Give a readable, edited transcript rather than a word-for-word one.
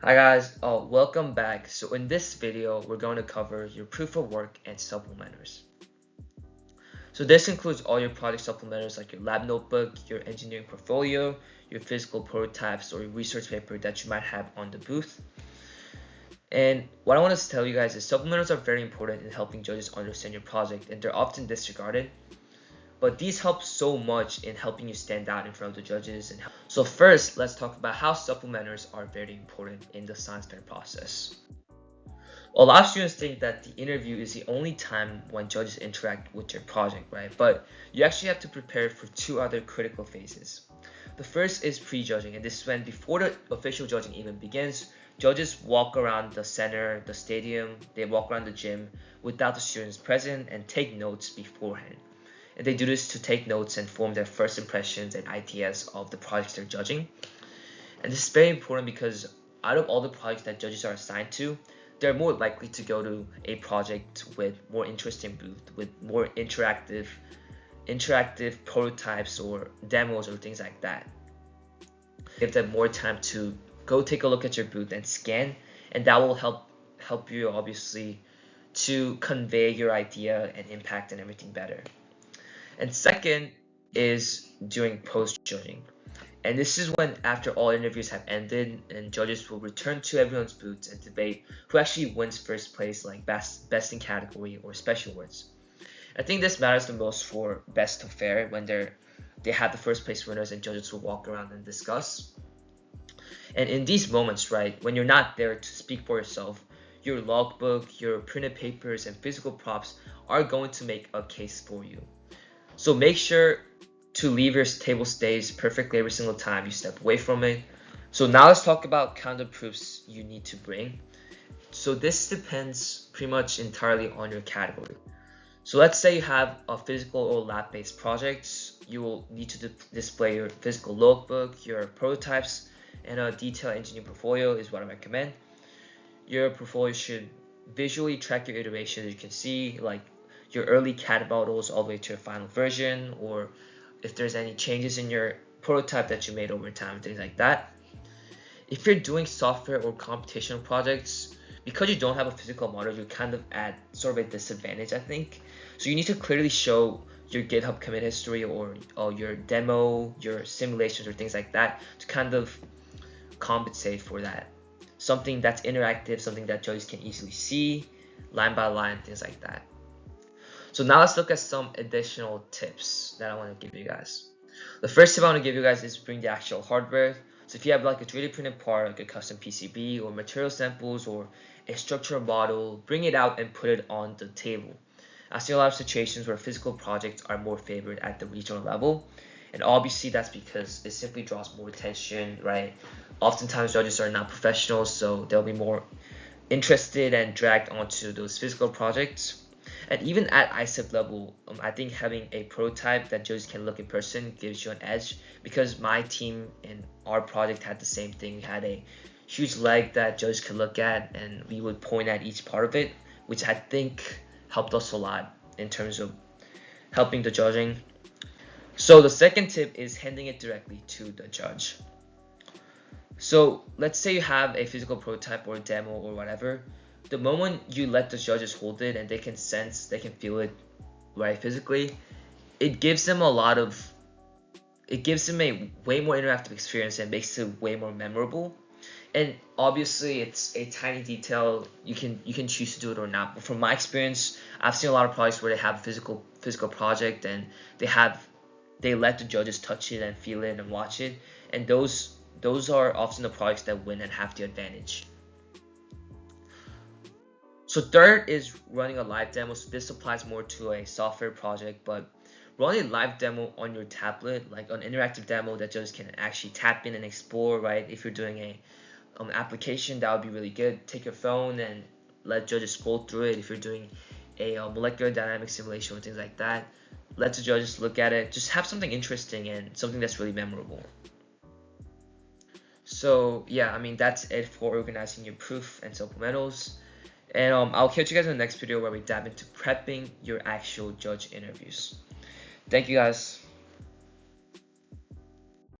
Hi guys, welcome back. So in this video, we're going to cover your proof of work and supplementers. So this includes all your project supplementers like your lab notebook, your engineering portfolio, your physical prototypes, or your research paper that you might have on the booth. And what I want to tell you guys is supplementers are very important in helping judges understand your project, and they're often disregarded. But these help so much in helping you stand out in front of the judges. So first, let's talk about how supplementers are very important in the science fair process. A lot of students think that the interview is the only time when judges interact with your project, right? But you actually have to prepare for two other critical phases. The first is pre-judging, and this is when before the official judging even begins, judges walk around the center, the stadium, they walk around the gym without the students present and take notes beforehand. And they do this to take notes and form their first impressions and ideas of the projects they're judging. And this is very important because out of all the projects that judges are assigned to, they're more likely to go to a project with more interesting booth, with more interactive prototypes or demos or things like that. Give them more time to go take a look at your booth and scan, and that will help you obviously to convey your idea and impact and everything better. And second is doing post judging. And this is when, after all interviews have ended, and judges will return to everyone's booths and debate who actually wins first place, like best in category or special awards. I think this matters the most for best of fair when they have the first place winners and judges will walk around and discuss. And in these moments, right, when you're not there to speak for yourself, your logbook, your printed papers, and physical props are going to make a case for you. So make sure to leave your table stays perfectly every single time you step away from it. So now let's talk about kind of proofs you need to bring. So this depends pretty much entirely on your category. So let's say you have a physical or lab-based project. You will need to display your physical logbook, your prototypes, and a detailed engineering portfolio is what I recommend. Your portfolio should visually track your iterations. You can see like your early CAD models all the way to your final version, or if there's any changes in your prototype that you made over time, things like that. If you're doing software or computational projects, because you don't have a physical model, you're kind of at sort of a disadvantage, I think. So you need to clearly show your GitHub commit history or your demo, your simulations or things like that to kind of compensate for that. Something that's interactive, something that judges can easily see, line by line, things like that. So now let's look at some additional tips that I want to give you guys. The first tip I want to give you guys is bring the actual hardware. So if you have like a 3D printed part, like a custom PCB or material samples or a structural model, bring it out and put it on the table. I've seen a lot of situations where physical projects are more favored at the regional level. And obviously that's because it simply draws more attention, right? Oftentimes judges are not professionals, so they'll be more interested and dragged onto those physical projects. And even at ISEF level, I think having a prototype that judges can look in person gives you an edge, because my team and our project had the same thing. We had a huge leg that judges could look at and we would point at each part of it, which I think helped us a lot in terms of helping the judging. So the second tip is handing it directly to the judge. So let's say you have a physical prototype or a demo or whatever. The moment you let the judges hold it and they can sense, they can feel it right physically, it gives them a way more interactive experience and makes it way more memorable. And obviously it's a tiny detail, you can choose to do it or not, but from my experience I've seen a lot of projects where they have a physical project and they let the judges touch it and feel it and watch it, and those are often the projects that win and have the advantage. So third is running a live demo. So this applies more to a software project, but running a live demo on your tablet, like an interactive demo that judges can actually tap in and explore, right? If you're doing a application, that would be really good. Take your phone and let judges scroll through it. If you're doing a molecular dynamics simulation or things like that, let the judges look at it. Just have something interesting and something that's really memorable. So yeah, I mean, that's it for organizing your proof and supplementals. And I'll catch you guys in the next video where we dive into prepping your actual judge interviews. Thank you guys.